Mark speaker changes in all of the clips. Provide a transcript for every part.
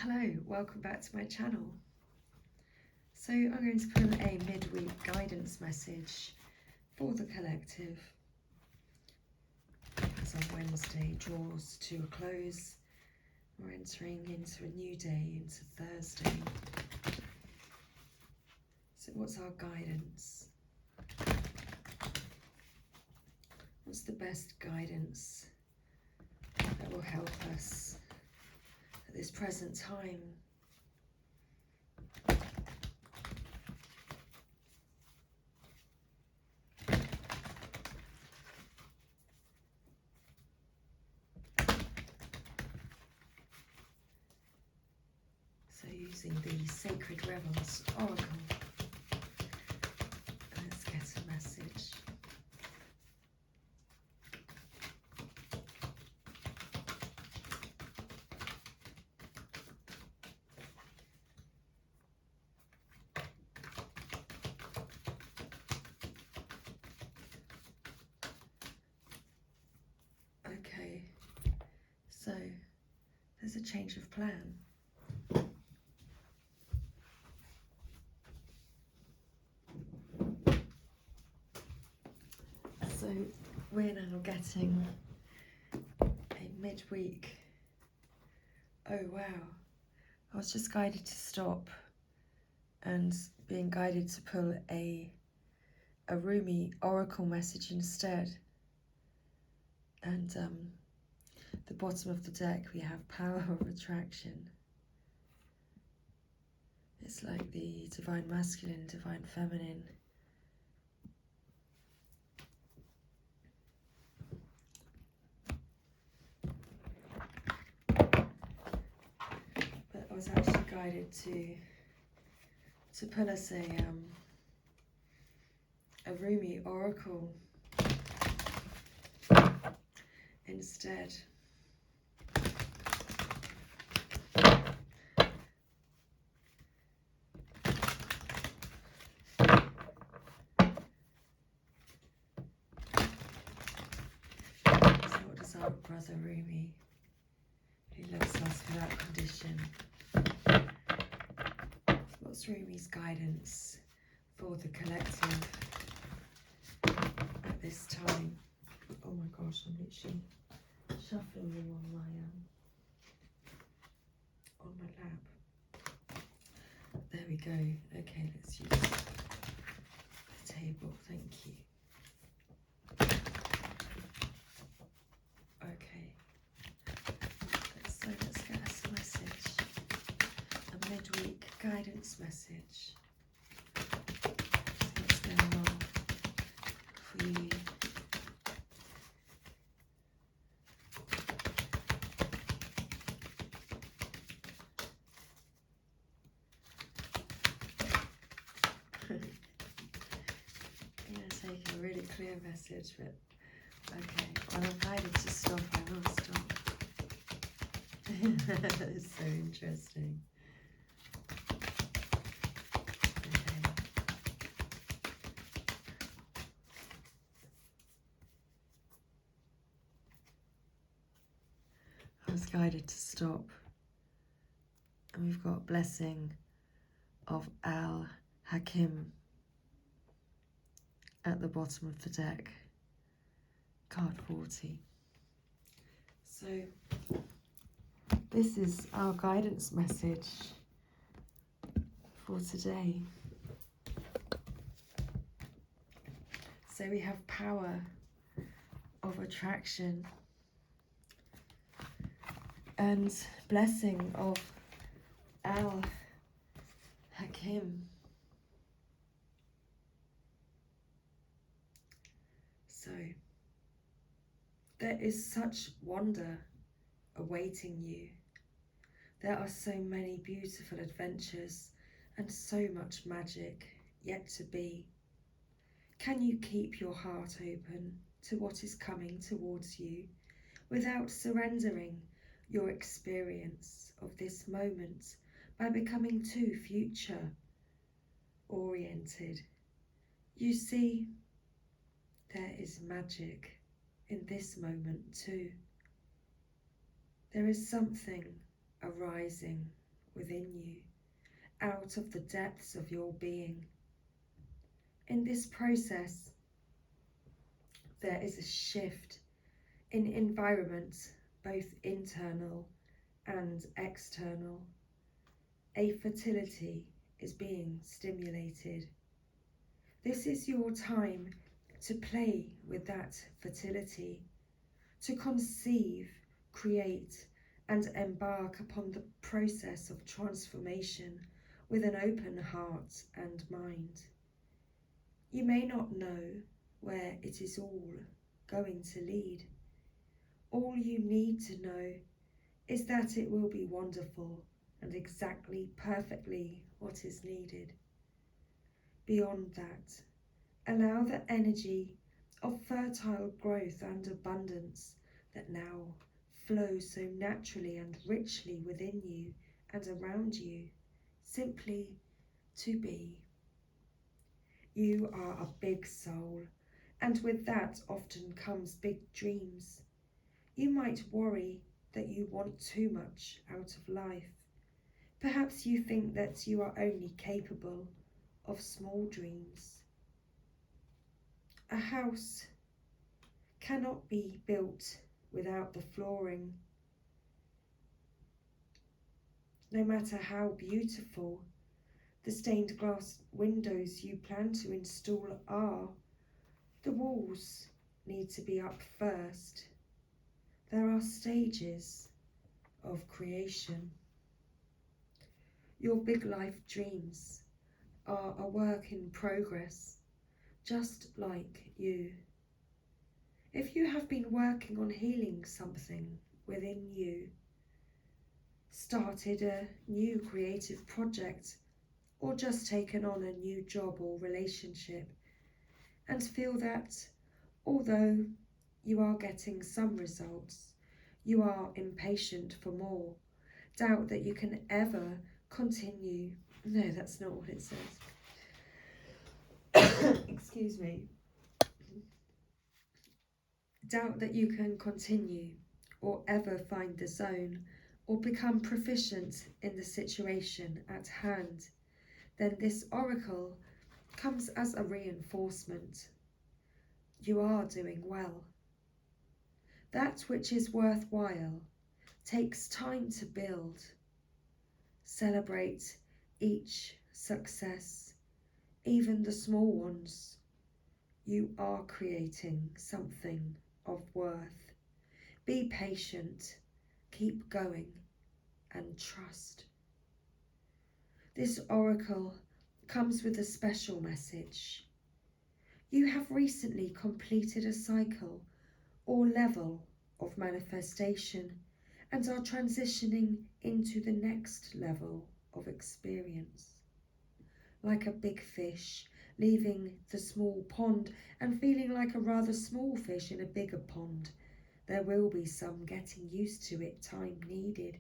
Speaker 1: Hello, welcome back to my channel. So I'm going to pull a midweek guidance message for the collective as on Wednesday draws to a close. We're entering into a new day, into Thursday. So what's our guidance? What's the best guidance that will help us at this present time? So using the Sacred Revels Oracle, let's get a message. Okay, so there's a change of plan. So we're now getting a midweek. Oh wow, I was just guided to stop and being guided to pull a Rumi oracle message instead. And the bottom of the deck we have Power of Attraction. It's like the Divine Masculine, Divine Feminine. But I was actually guided to pull us a Rumi oracle instead. So what does our brother Rumi, who loves us without condition, what's Rumi's guidance for the collective at this time? Oh my gosh, I'm literally shuffling them on my lap. There we go. Okay, let's use the table. Thank you. Okay. Let's get us a message. A midweek guidance message. What's going on for you? I'm going to take a really clear message, but okay, well I'm guided to stop, I will stop. It's so interesting. Okay. I was guided to stop. And we've got Blessing of Al-Hakim at the bottom of the deck, card 40. So this is our guidance message for today. So we have Power of Attraction and Blessing of Al-Hakim. So there is such wonder awaiting you. There are so many beautiful adventures and so much magic yet to be. Can you keep your heart open to what is coming towards you without surrendering your experience of this moment by becoming too future oriented? You see, there is magic in this moment too. There is something arising within you, out of the depths of your being. In this process, there is a shift in environment, both internal and external. A fertility is being stimulated. This is your time to play with that fertility, to conceive, create, and embark upon the process of transformation with an open heart and mind. You may not know where it is all going to lead. All you need to know is that it will be wonderful and exactly perfectly what is needed. Beyond that, allow the energy of fertile growth and abundance that now flows so naturally and richly within you and around you, simply to be. You are a big soul, and with that often comes big dreams. You might worry that you want too much out of life. Perhaps you think that you are only capable of small dreams. A house cannot be built without the flooring. No matter how beautiful the stained glass windows you plan to install are, the walls need to be up first. There are stages of creation. Your big life dreams are a work in progress, just like you. If you have been working on healing something within you, started a new creative project, or just taken on a new job or relationship, and feel that although you are getting some results, you are impatient for more, doubt that you can ever continue. No, that's not what it says. Excuse me. Doubt that you can continue or ever find the zone or become proficient in the situation at hand, then this oracle comes as a reinforcement. You are doing well. That which is worthwhile takes time to build. Celebrate each success, even the small ones. You are creating something of worth. Be patient, keep going, and trust. This oracle comes with a special message. You have recently completed a cycle or level of manifestation and are transitioning into the next level of experience. Like a big fish leaving the small pond and feeling like a rather small fish in a bigger pond, there will be some getting used to it time needed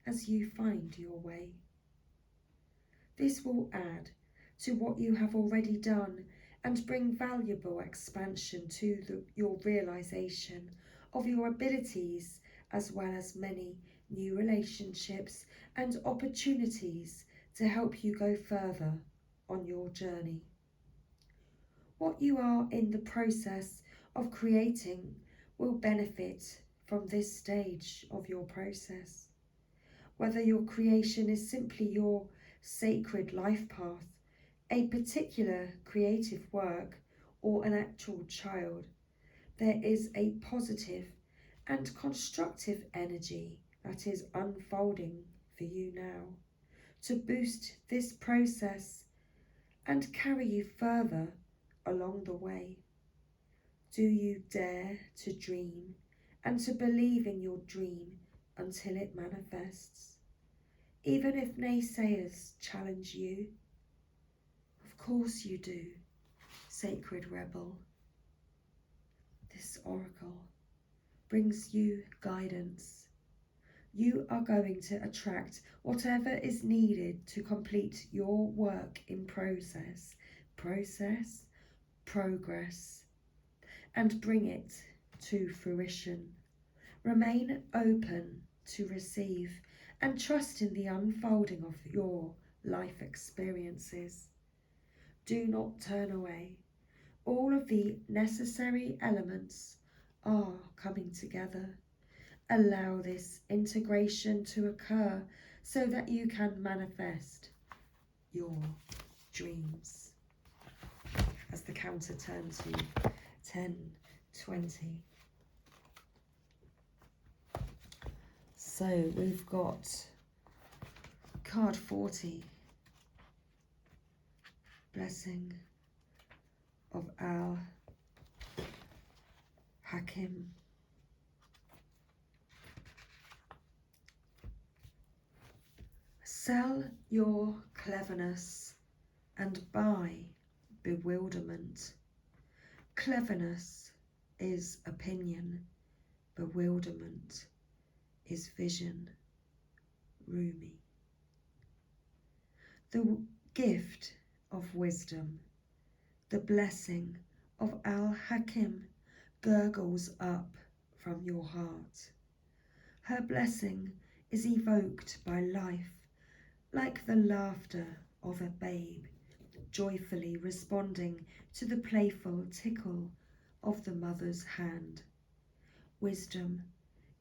Speaker 1: as you find your way. This will add to what you have already done and bring valuable expansion to your realization of your abilities, as well as many new relationships and opportunities to help you go further on your journey. What you are in the process of creating will benefit from this stage of your process. Whether your creation is simply your sacred life path, a particular creative work, or an actual child, there is a positive and constructive energy that is unfolding for you now to boost this process and carry you further along the way. Do you dare to dream and to believe in your dream until it manifests? Even if naysayers challenge you? Of course you do, sacred rebel. This oracle brings you guidance. You are going to attract whatever is needed to complete your work in progress, and bring it to fruition. Remain open to receive and trust in the unfolding of your life experiences. Do not turn away. All of the necessary elements are coming together. Allow this integration to occur so that you can manifest your dreams. As the counter turns to 10, 20. So we've got card 40. Blessing of Al-Hakim. Sell your cleverness and buy bewilderment. Cleverness is opinion, bewilderment is vision. Rumi. The gift of wisdom, the blessing of Al-Hakim gurgles up from your heart. Her blessing is evoked by life, like the laughter of a babe, joyfully responding to the playful tickle of the mother's hand. Wisdom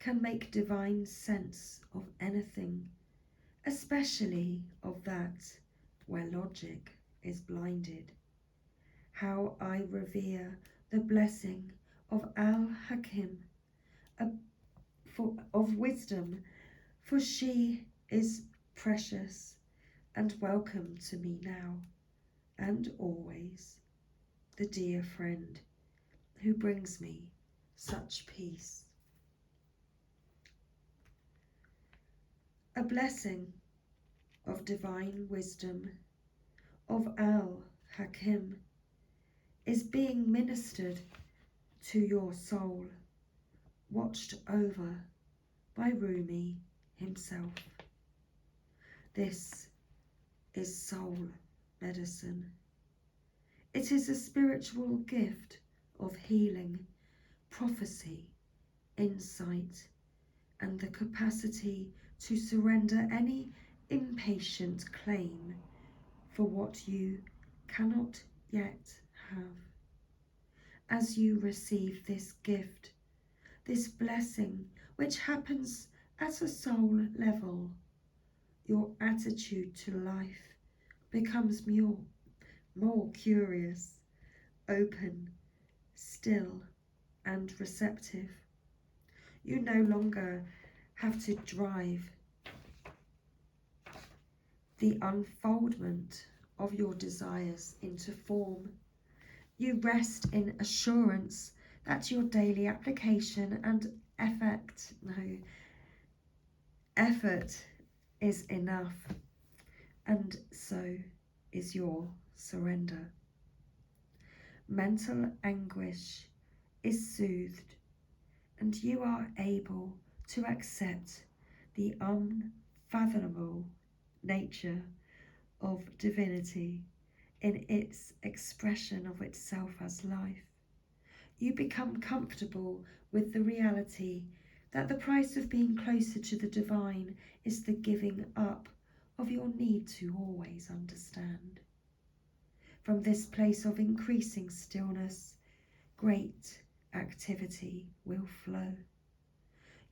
Speaker 1: can make divine sense of anything, especially of that where logic is blinded. How I revere the blessing of Al-Hakim, of wisdom, for she is precious and welcome to me now and always, the dear friend who brings me such peace. A blessing of divine wisdom of Al-Hakim is being ministered to your soul, watched over by Rumi himself. This is soul medicine. It is a spiritual gift of healing, prophecy, insight, and the capacity to surrender any impatient claim for what you cannot yet have. As you receive this gift, this blessing which happens at a soul level, your attitude to life becomes more curious, open, still, and receptive. You no longer have to drive the unfoldment of your desires into form. You rest in assurance that your daily application and effort is enough, and so is your surrender. Mental anguish is soothed, and you are able to accept the unfathomable nature of divinity in its expression of itself as life. You become comfortable with the reality that the price of being closer to the divine is the giving up of your need to always understand. From this place of increasing stillness, great activity will flow.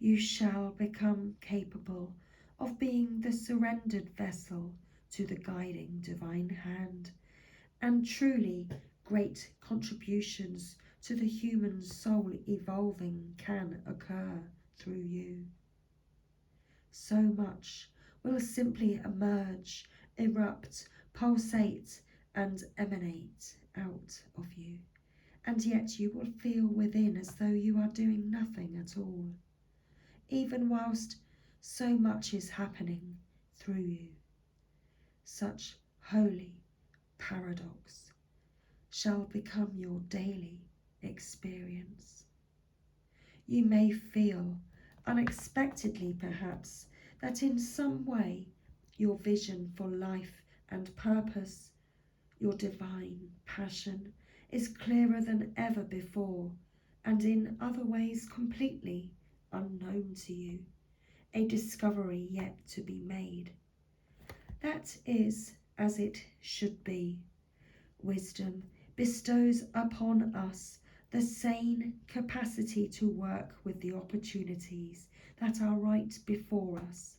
Speaker 1: You shall become capable of being the surrendered vessel to the guiding divine hand, and truly great contributions to the human soul evolving can occur through you. So much will simply emerge, erupt, pulsate, and emanate out of you, and yet you will feel within as though you are doing nothing at all, even whilst so much is happening through you. Such holy paradox shall become your daily experience. You may feel, unexpectedly perhaps, that in some way your vision for life and purpose, your divine passion, is clearer than ever before, and in other ways completely unknown to you. a discovery yet to be made. That is as it should be. Wisdom bestows upon us the sane capacity to work with the opportunities that are right before us,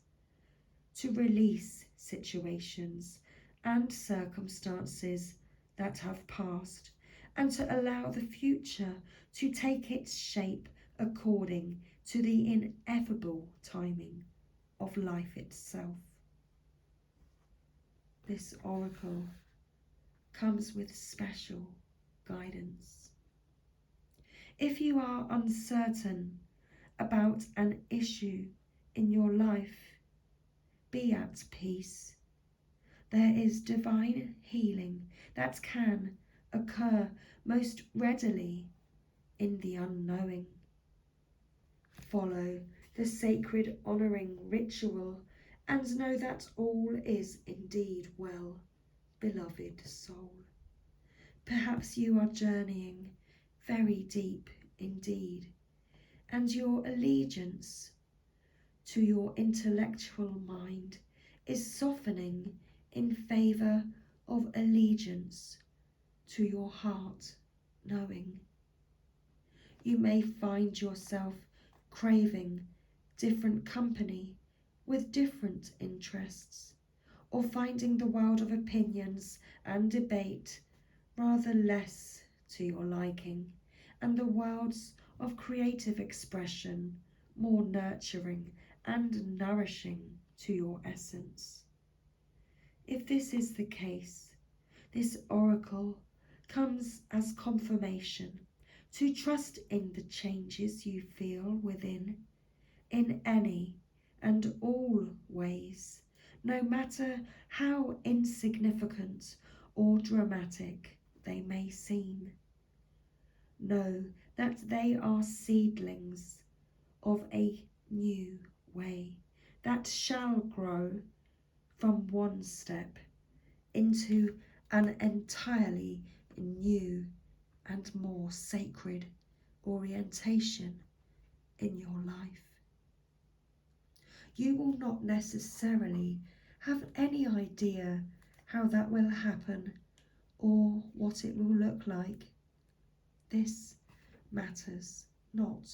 Speaker 1: to release situations and circumstances that have passed, and to allow the future to take its shape according to the ineffable timing of life itself. This oracle comes with special guidance. If you are uncertain about an issue in your life, be at peace. There is divine healing that can occur most readily in the unknowing. Follow the sacred honouring ritual and know that all is indeed well, beloved soul. Perhaps you are journeying very deep indeed, and your allegiance to your intellectual mind is softening in favour of allegiance to your heart knowing. You may find yourself craving different company with different interests, or finding the world of opinions and debate rather less to your liking, and the worlds of creative expression more nurturing and nourishing to your essence. If this is the case, this oracle comes as confirmation to trust in the changes you feel within, in any and all ways, no matter how insignificant or dramatic they may seem. Know that they are seedlings of a new way that shall grow from one step into an entirely new and more sacred orientation in your life. You will not necessarily have any idea how that will happen or what it will look like. This matters not.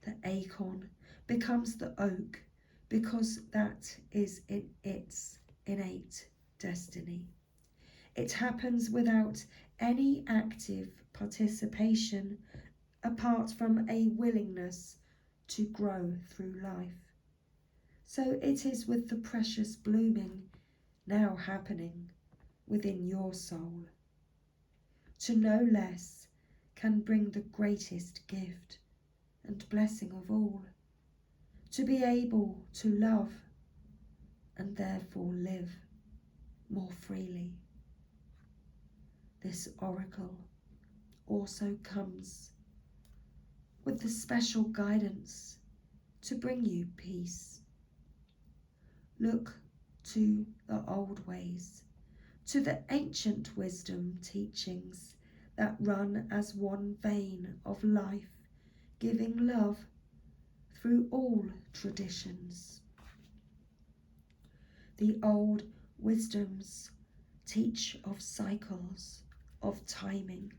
Speaker 1: The acorn becomes the oak because that is in its innate destiny. It happens without any active participation apart from a willingness to grow through life. So it is with the precious blooming now happening within your soul. To know less can bring the greatest gift and blessing of all, to be able to love and therefore live more freely. This oracle also comes with the special guidance to bring you peace. Look to the old ways, to the ancient wisdom teachings that run as one vein of life, giving love through all traditions. The old wisdoms teach of cycles, of timing,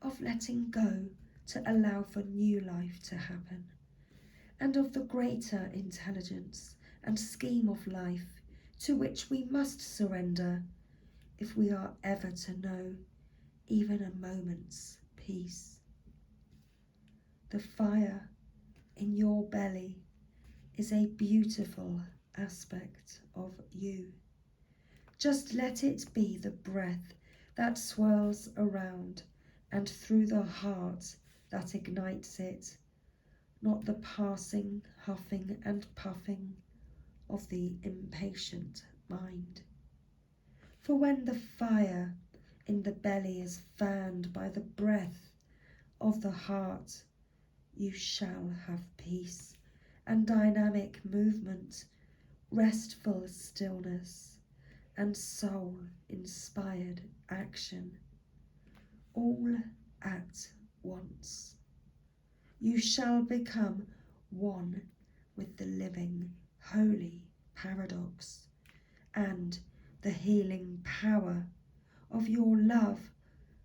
Speaker 1: of letting go to allow for new life to happen, and of the greater intelligence and scheme of life to which we must surrender if we are ever to know even a moment's peace. The fire in your belly is a beautiful aspect of you. Just let it be the breath that swirls around and through the heart that ignites it, not the passing huffing and puffing of the impatient mind. For when the fire in the belly is fanned by the breath of the heart, you shall have peace and dynamic movement, restful stillness and soul-inspired action, all at once. You shall become one with the living, holy paradox, and the healing power of your love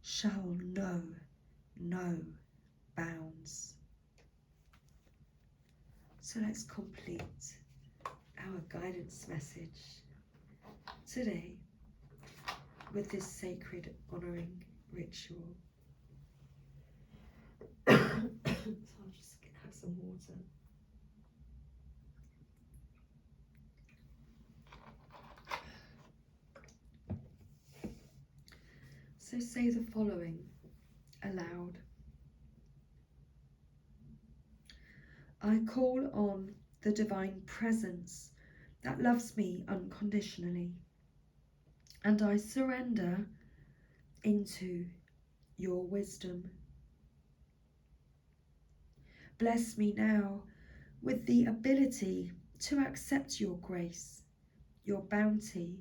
Speaker 1: shall know no bounds. So let's complete our guidance message today with this sacred honouring ritual. So I'll just have some water. So say the following aloud. I call on the divine presence that loves me unconditionally, and I surrender into your wisdom. Bless me now with the ability to accept your grace, your bounty,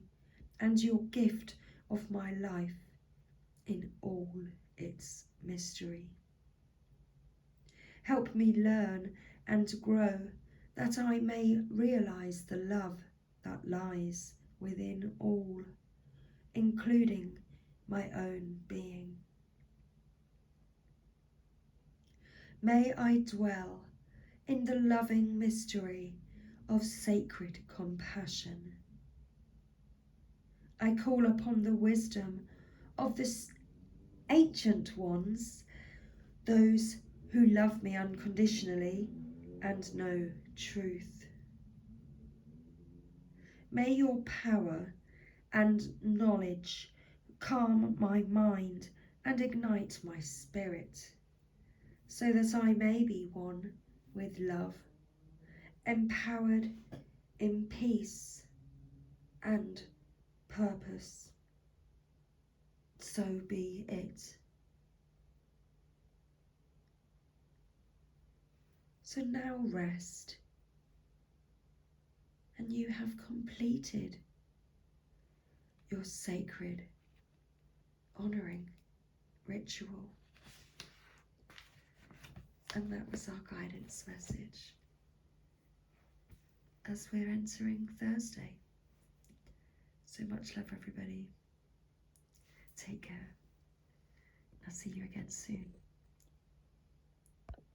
Speaker 1: and your gift of my life in all its mystery. Help me learn and grow, that I may realize the love that lies within all, including my own being. May I dwell in the loving mystery of sacred compassion. I call upon the wisdom of the ancient ones, those who love me unconditionally and know truth. May your power and knowledge calm my mind and ignite my spirit, so that I may be one with love, empowered in peace and purpose. So be it. So now rest, and you have completed your sacred honouring ritual. And that was our guidance message as we're entering Thursday. So much love, everybody. Take care. I'll see you again soon.